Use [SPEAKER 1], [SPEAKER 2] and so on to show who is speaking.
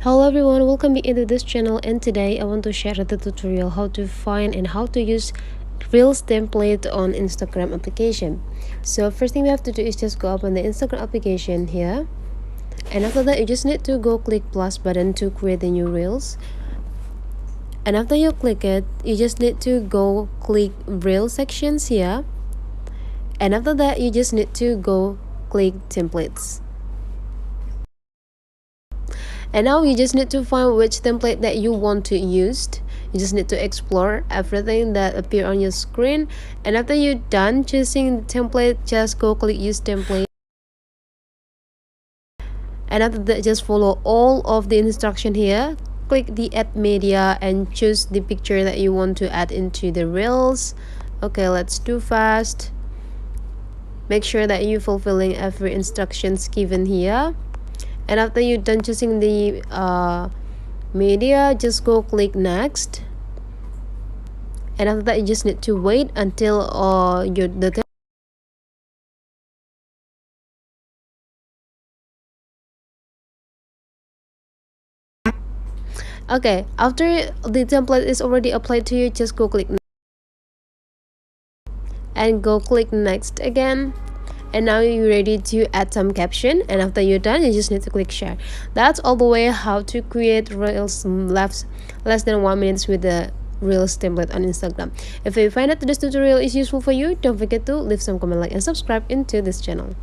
[SPEAKER 1] Hello everyone, welcome back into this channel, and today I want to share the tutorial how to find and how to use Reels template on Instagram application. So first thing we have to do is just go open the Instagram application here, and after that you just need to go click plus button to create the new Reels. And after you click it, you just need to go click Reel sections here, and after that you just need to go click templates. And now you just need to find which template that you want to use. You just need to explore everything that appear on your screen, and after you're done choosing the template, just go click use template, and after that just follow all of the instruction here. Click the add media and choose the picture that you want to add into the reels. Okay, let's do fast. Make sure that you fulfilling every instructions given here, and after you're done choosing the media, just go click next, and after that you just need to wait until okay, after the template is already applied to you, just go click and go click next again. And now you're ready to add some caption, and after you're done you just need to click share. That's all the way how to create reels less than 1 minute with the reels template on Instagram. If you find that this tutorial is useful for you, don't forget to leave some comment, like, and subscribe into this channel.